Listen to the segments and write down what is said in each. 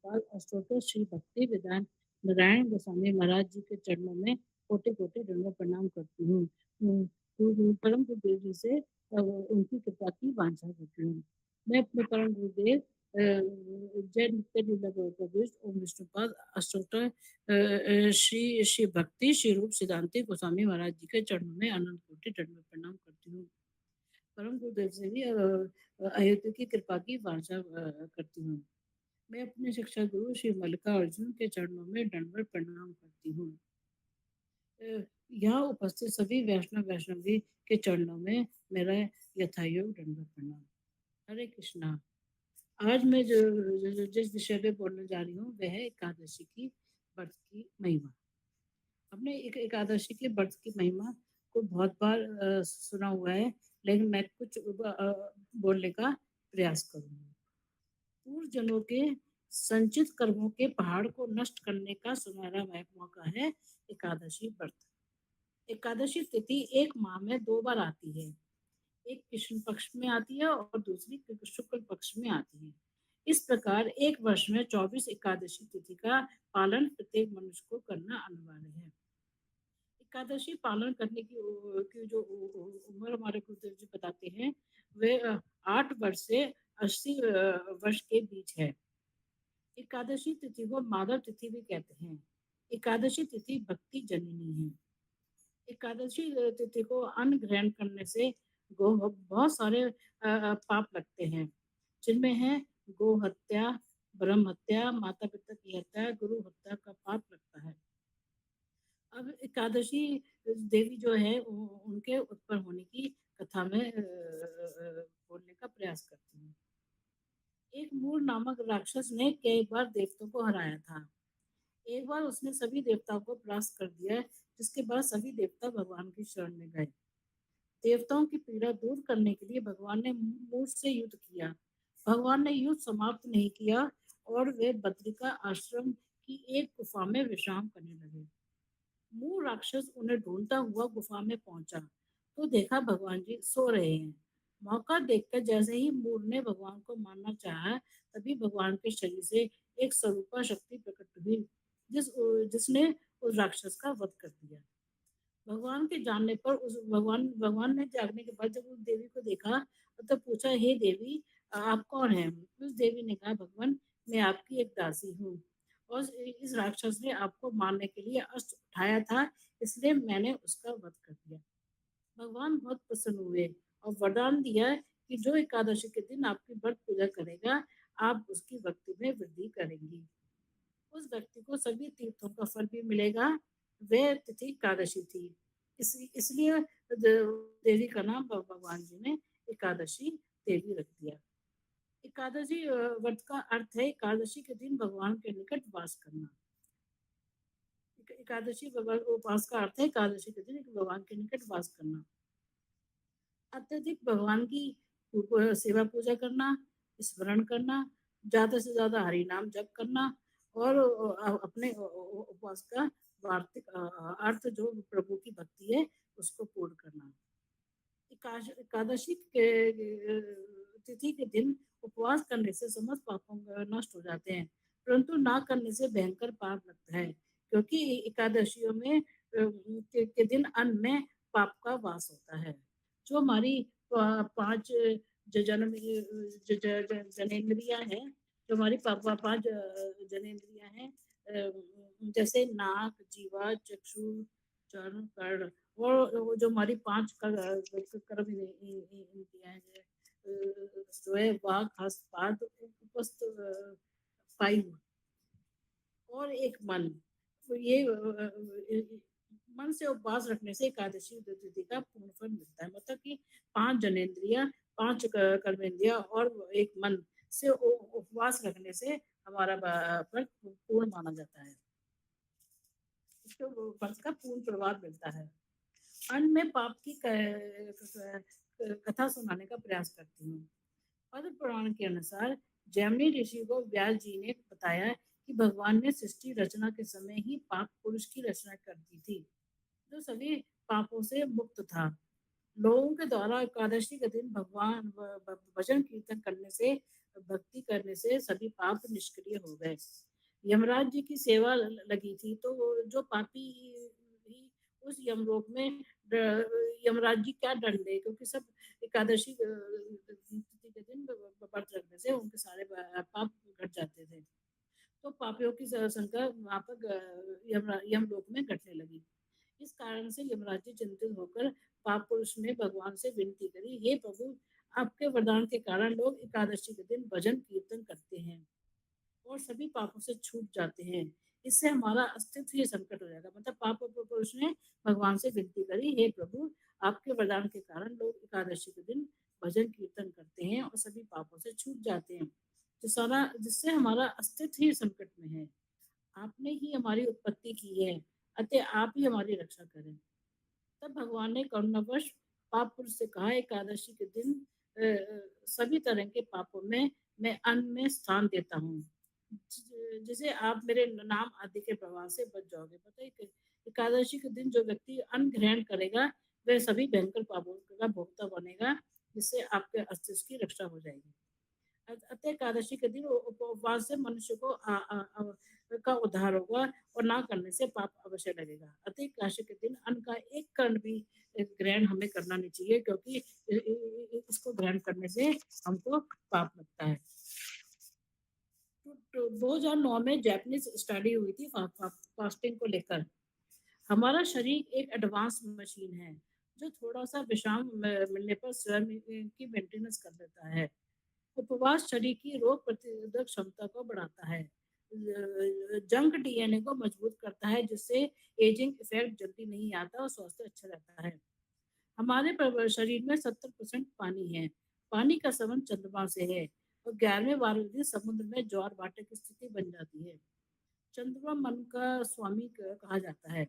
पाद अष्टोत्तर श्री भक्ति विधान नारायण गोस्वामी महाराज जी के चरणों में कोटि-कोटि दंडवत प्रणाम करती हूँ। परम गुरुदेव जी से उनकी कृपा की वांछा करती हूँ। मैं अपने परम गुरुदेव जय नित्य लीला गौर ओम विष्णुपाद अष्टोत्तर श्री श्री भक्ति श्री रूप सिद्धांति गोस्वामी महाराज जी के चरणों में अनंत कोटि दंडवत प्रणाम करती हूँ। परम गुरुदेव से भी अयोध्या की कृपा की वांछा करती हूँ। मैं अपने शिक्षा गुरु श्री मल्लिकार्जुन के चरणों में दंडवत प्रणाम करती हूँ। यहाँ उपस्थित सभी वैष्णवी के चरणों में मेरा यथायोग दंडवत प्रणाम। हरे कृष्णा। आज मैं जिस विषय पे बोलने जा रही हूँ वह है एकादशी की व्रत की महिमा। हमने एकादशी के व्रत की महिमा को बहुत बार सुना हुआ है, लेकिन मैं कुछ बोलने का प्रयास करूंगी। पूर्व जन्मों के संचित कर्मों के पहाड़ को नष्ट करने का सुनहरा मौका है एकादशी व्रत। एकादशी तिथि एक माह में 2 बार आती है। एक कृष्ण पक्ष में आती है और दूसरी शुक्ल पक्ष में आती है। इस प्रकार एक वर्ष में 24 एकादशी तिथि का पालन प्रत्येक मनुष्य को करना अनिवार्य है। एकादशी पालन करने की जो उम्र हमारे गुरुदेव जी बताते हैं वे 8 वर्ष से 80 वर्ष के बीच है। एकादशी तिथि को माधव तिथि भी कहते हैं। एकादशी तिथि भक्ति जननी है। एकादशी तिथि को अन्न ग्रहण करने से बहुत सारे पाप लगते हैं, जिनमें है गो हत्या, ब्रह्म हत्या, माता पिता की हत्या, गुरु हत्या का पाप लगता है। अब एकादशी देवी जो है उनके उत्पन्न होने की कथा में बोलने का प्रयास करती हूँ। एक मूर नामक राक्षस ने कई बार देवताओं को हराया था। एक बार उसने सभी देवताओं को परास्त कर दिया, जिसके बाद सभी देवता भगवान की शरण में गए। देवताओं की पीड़ा दूर करने के लिए भगवान ने मूर से युद्ध किया। भगवान ने युद्ध समाप्त नहीं किया और वे बद्रिका आश्रम की एक गुफा में विश्राम करने लगे। मूर राक्षस उन्हें ढूंढता हुआ गुफा में पहुंचा तो देखा भगवान जी सो रहे हैं। मौका देखकर जैसे ही मूर ने भगवान को मारना चाहा, तभी भगवान के शरीर से एक स्वरूपा शक्ति प्रकट हुई, जिसने उस राक्षस का वध कर दिया। भगवान के जानने पर उस भगवान ने जागने के बाद जब उस देवी को देखा तो पूछा, हे देवी, आप कौन हैं? उस देवी ने कहा, भगवान, मैं आपकी एक दासी हूँ और इस राक्षस ने आपको मारने के लिए अस्त्र उठाया था, इसलिए मैंने उसका वध कर दिया। भगवान बहुत प्रसन्न हुए और वरदान दिया कि जो एकादशी के दिन आपकी व्रत पूजा करेगा, आप उसकी भक्ति में वृद्धि करेंगी। उस व्यक्ति को सभी तीर्थों का फल भी मिलेगा। वह तिथि एकादशी थी, इसलिए देवी का नाम भगवान जी ने एकादशी देवी रख दिया। एकादशी व्रत का अर्थ है एकादशी के दिन भगवान के निकट वास करना। एकादशी उपवास का अर्थ है एकादशी के दिन भगवान के निकट वास करना। अत्यधिक भगवान की सेवा पूजा करना, स्मरण करना, ज्यादा से ज्यादा हरि नाम जप करना और अपने उपवास का वार्तिक अर्थ जो प्रभु की भक्ति है उसको पूर्ण करना। एकादशी के तिथि के दिन उपवास करने से समस्त पापों नष्ट हो जाते हैं, परंतु ना करने से भयंकर पाप लगता है, क्योंकि एकादशियों में के दिन अन्न में पाप का वास होता है। जो हमारी 5 जनेन्द्रियां हैं, जो हमारी 5 जनेन्द्रियां हैं, जैसे नाक, जीवा, चक्षु, चरण, कर्ण और वो जो हमारी 5 कर्म इंद्रियां हैं, जो है वाक, हस्त, पाद, उपस्थ, 5 और एक मन। तो ये मन से उपवास रखने से एकादशी तिथि का पूर्ण फल मिलता है। मतलब कि 5 जनेन्द्रियां, 5 कर्मेंद्रियां और एक मन से उपवास रखने से हमारा फल पूर्ण माना जाता है। इसको फल का पूर्ण प्रभाव मिलता है। अंत में पाप की कथा सुनाने का प्रयास करती हूँ। पद्म पुराण के अनुसार जैमिनी ऋषि को व्यास जी ने बताया कि भगवान ने सृष्टि रचना के समय ही पाप पुरुष की रचना कर दी थी, जो सभी पापों से मुक्त था। लोगों के द्वारा एकादशी के दिन भगवान भजन कीर्तन करने से भक्ति करने से सभी पाप निष्क्रिय हो गए। यमराज जी की सेवा लगी थी, तो जो पापी ही उस यमलोक में यमराज जी क्या दंड दे, क्योंकि सब एकादशी तिथि के दिन व्रत रखने से उनके सारे पाप घट जाते थे। तो पापियों की संख्या वहाँ पर यमलोक में घटने लगी। इस कारण से यमराज जी चिंतित होकर पाप पुरुष ने भगवान से विनती करी, हे प्रभु, आपके वरदान के कारण लोग एकादशी के दिन भजन कीर्तन करते हैं और सभी पापों से छूट जाते हैं। इससे हमारा अस्तित्व ही संकट हो जाएगा। मतलब पाप पुरुष ने भगवान से विनती करी, हे प्रभु, आपके वरदान के कारण लोग एकादशी के दिन भजन कीर्तन करते हैं और सभी पापों से छूट जाते हैं, जिससे हमारा अस्तित्व ही संकट में है। आपने ही हमारी उत्पत्ति की है, अतः आप ही हमारी रक्षा करें। तब भगवान ने करुणावश पाप पुरुष से कहा, एकादशी के दिन सभी तरह के पापों में मैं अन्न में स्थान देता हूँ, जिसे आप मेरे नाम आदि के प्रभाव से बच जाओगे। पता है कि एकादशी के दिन जो व्यक्ति अन्न ग्रहण करेगा वह सभी भयंकर पापों का भोक्ता बनेगा, जिससे आपके अस्तित्व की रक्षा हो जाएगी। अतः एकादशी के दिन उपवास से मनुष्य को का उद्धार होगा और ना करने से पाप अवश्य लगेगा। अतः एकादशी के दिन अन्न का एक कण भी ग्रहण हमें करना नहीं चाहिए, क्योंकि इसको ग्रहण करने से हमको पाप लगता है। 2009 में जापानीज स्टडी हुई थी फास्टिंग को लेकर। हमारा शरीर एक एडवांस मशीन है जो थोड़ा सा विश्राम मिलने पर स्वयं की मेंटेनेंस कर देता है। उपवास शरीर की रोग प्रतिरोधक क्षमता को बढ़ाता है, जंक डीएनए को मजबूत करता है, जिससे एजिंग इफेक्ट जल्दी नहीं आता और स्वास्थ्य अच्छा रहता है। हमारे शरीर में 70% पानी है। पानी का संबंध चंद्रमा से है और 11वें 12वें दिन समुद्र में ज्वार भाटे की स्थिति बन जाती है। चंद्रमा मन का स्वामी कहा जाता है।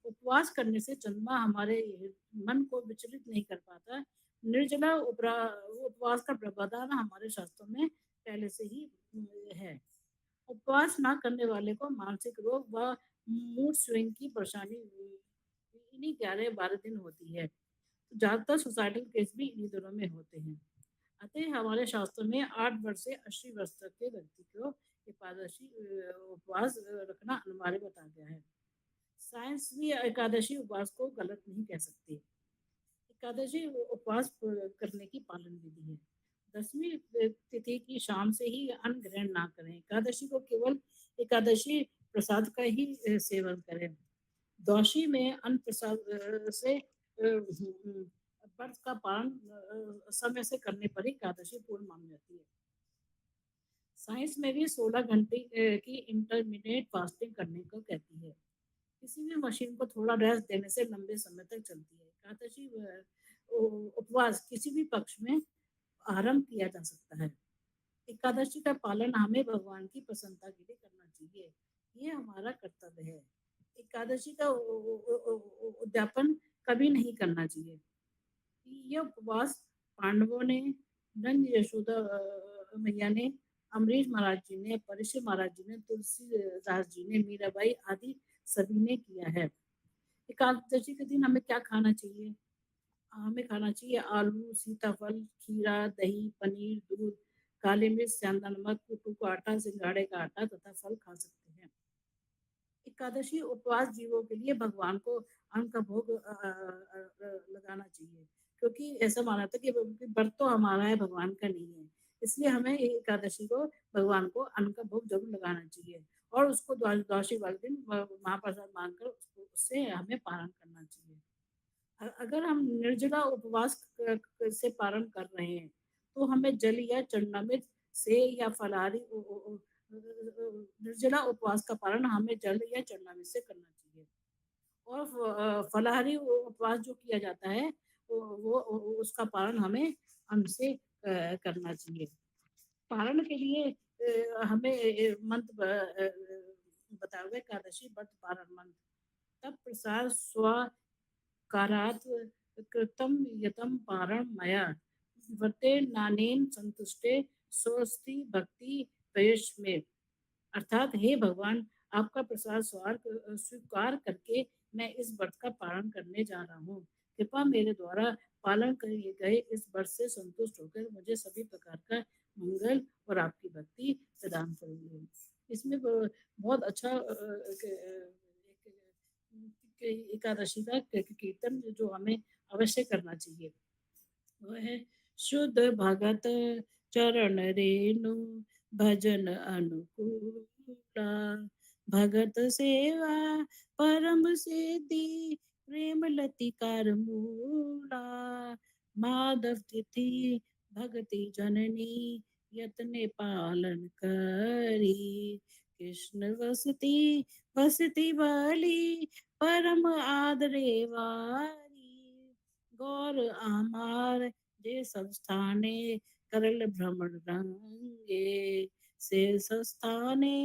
उपवास करने से चंद्रमा हमारे मन को विचलित नहीं कर पाता। निर्जला उपवास का प्रावधान हमारे शास्त्रों में पहले से ही है। उपवास ना करने वाले को मानसिक रोग व मूड स्विंग की परेशानी इन्हीं 11-12 दिन होती है। ज्यादातर सोसाइटल केस भी इन्हीं दिनों में होते हैं। अतः हमारे शास्त्रों में 8 वर्ष से 80 वर्ष तक के व्यक्ति को एकादशी उपवास रखना अनिवार्य बता गया है। साइंस भी एकादशी उपवास को गलत नहीं कह सकती। एकादशी उपवास करने की पालन विधि है। 10वीं तिथि की शाम से ही अन्न ग्रहण ना करें। एकादशी को केवल एकादशी प्रसाद का ही सेवन करें। द्वादशी में अन्न प्रसाद से व्रत का पालन समय से करने पर ही एकादशी पूर्ण मानी जाती है। साइंस में भी 16 घंटे की इंटरमीडिएट फास्टिंग करने को कहती है। किसी भी मशीन को थोड़ा रेस्ट देने से लंबे समय तक चलती है। एकादशी उपवास किसी भी पक्ष में आरंभ किया जा सकता है। एकादशी का पालन हमें भगवान की प्रसन्नता के लिए करना चाहिए। ये हमारा कर्तव्य है। एकादशी का उद्यापन कभी नहीं करना चाहिए। यह उपवास पांडवों ने, नंद यशोदा मैया ने, अमरीश महाराज जी ने, परीक्षित महाराज जी ने, तुलसीदास जी ने, मीराबाई आदि सभी ने किया है। एकादशी के दिन हमें क्या खाना चाहिए? हमें खाना चाहिए आलू, सीताफल, खीरा, दही, पनीर, दूध, काली मिर्च, सेंधा नमक, कुट्टू का आटा, सिंघाड़े का आटा तथा फल खा सकते हैं। एकादशी उपवास जीवों के लिए भगवान को अन्न का भोग लगाना चाहिए, क्योंकि ऐसा माना था कि व्रत तो हमारा है, भगवान का नहीं है। इसलिए हमें एकादशी को भगवान को अन्न का भोग जरूर लगाना चाहिए और उसको द्वादशी वाले दिन महाप्रसाद मानकर उससे हमें पारण करना चाहिए। अगर हम निर्जला उपवास से पारण कर रहे हैं, तो हमें जल या चरणामृत से या फलाहारी निर्जला उपवास का पालन हमें जल या चरणामृत से करना चाहिए। और फलाहारी उपवास जो किया जाता है, वो उसका पालन हमें अन्न से करना चाहिए। पारण के लिए हमें मंत्र बताया हुआ एकादशी व्रत पारण मंत्र। तब प्रसाद स्व कारात् कृतं यतं पारण मया व्रते नानेन संतुष्टे स्वस्ति भक्ति प्रयश में। अर्थात हे भगवान, आपका प्रसाद स्वीकार करके मैं इस व्रत का पालन करने जा रहा हूँ। कृपा मेरे द्वारा पालन किए गए इस व्रत से संतुष्ट होकर मुझे सभी प्रकार का मंगल और आपकी भक्ति प्रदान करूंगी। इसमें बहुत अच्छा एकादशी का कीर्तन जो हमें अवश्य करना चाहिए वो है शुद्ध भगत चरण रेणु भजन अनुकूला भगत सेवा परम सिद्धि प्रेम लतिकार मूला माधव तिथि भक्ति जननी यत्ने पालन करी कृष्ण वसती वसती वाली परम आदरे वारी गौर आमार जे सब स्थाने करल भ्रमण रंगे से संस्थाने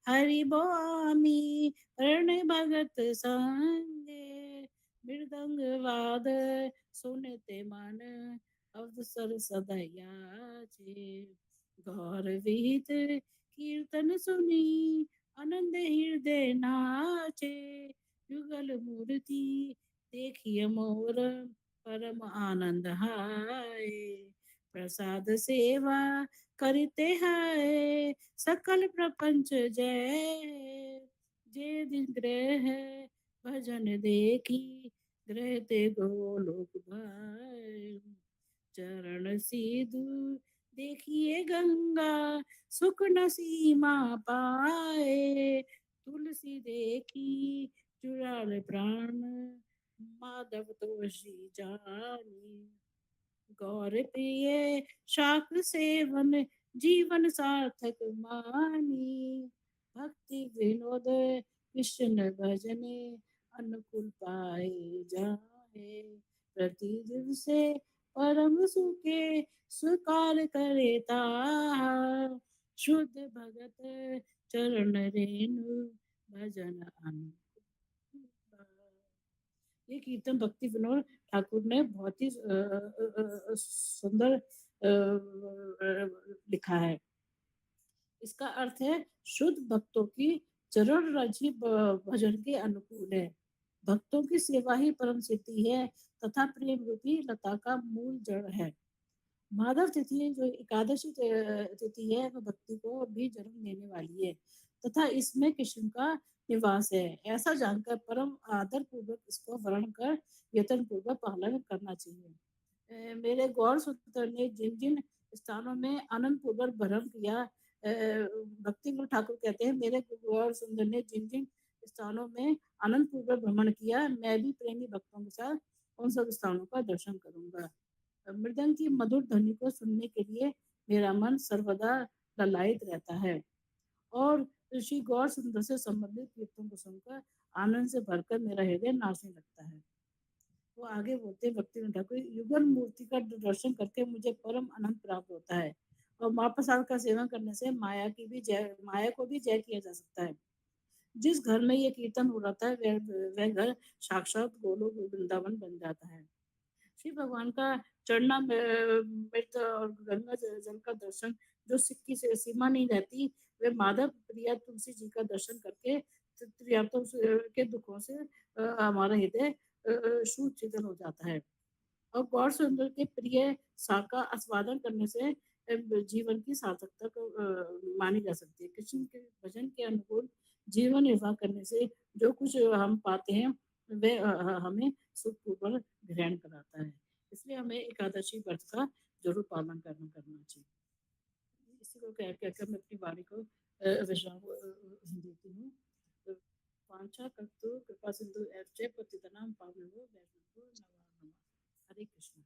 हरि बोआमी रण भगत संगे मृदंग वाद सुनते मन अवसर सदयाचे गौर विहित कीर्तन सुनी आनंद हृदय नाचे युगल मूर्ति देखिए मोर परम आनंद हाय प्रसाद सेवा करते हैं सकल प्रपंच जय जे दिन ग्रह भजन देखी ग्रह ते गोलोक भाई चरण सीधु देखिए गंगा सुख न सीमा पाए तुलसी देखी चुराल प्राण माधव तुलसी जानी गौर प्रिय शास्त्र सेवन जीवन सार्थक मानी भक्ति विनोद कृष्ण भजने अनुकूल पाए जाए प्रति दिवस परम सुखे स्वीकार करे ताहा शुद्ध भगत चरण रेणु भजन अनुकूल ये कीर्तन भक्ति विनोद ठाकुर ने बहुत ही सुंदर लिखा है। इसका अर्थ है शुद्ध भक्तों की चरण रजी भजन के अनुकूल है। भक्तों की सेवा ही परम सिद्धि है तथा प्रेम रूपी लता का मूल जड़ है। माधव तिथि जो एकादशी तिथि है वह भक्ति को भी जन्म देने वाली है तथा इसमें कृष्ण का निवास है। ऐसा जानकर परम आदर पूर्वक इसको वर्ण कर यत्न पूर्वक पालन करना चाहिए। मेरे गौर सूत्र ने जिन जिन स्थानों में आनंद पूर्वक भ्रमण किया भक्ति गुरु ठाकुर कहते हैं मेरे गौर सुंदर ने जिन जिन स्थानों में आनंद पूर्वक भ्रमण किया मैं भी प्रेमी भक्तों के साथ उन सब स्थानों का दर्शन करूंगा। मृदंग की मधुर ध्वनि को सुनने के लिए मेरा मन सर्वदा ललायित रहता है और श्री गौर सुंदर से संबंधित कीर्तन को सुनकर आनंद से भरकर मेरा हृदय नाचने लगता है। वो आगे बोलते भक्ति ठाकुर युगल मूर्ति का दर्शन करके मुझे परम आनंद प्राप्त होता है और महाप्रसाद का सेवन करने से माया को भी जय किया जा सकता है। जिस घर में ये कीर्तन हो रहा था वह घर साक्षात गोलोक वृंदावन बन जाता है। श्री भगवान का चढ़ना मृत और गंगा जल का दर्शन जो सिक्की से सीमा नहीं रहती वे माधव प्रिया तुलसी जी का दर्शन करके त्रियातों के दुखों से हमारा हृदय शीतल हो जाता है और गौर सुंदर के प्रिय सा का आस्वादन करने से जीवन की सार्थकता को मानी जा सकती है। कृष्ण के भजन के अनुकूल जीवन निर्वाह करने से जो कुछ हम पाते हैं वह हमें सुखपूर्वक ग्रहण कराता है। इसलिए हमें एकादशी व्रत का जरूर पालन करना चाहिए। इसी को कहकर मैं अपनी वाणी को विश्राम देती हूँ। वांछा कर्तु कृपा सिंधु पतितनाम पावनो वैष्णव नमः। हरे कृष्ण।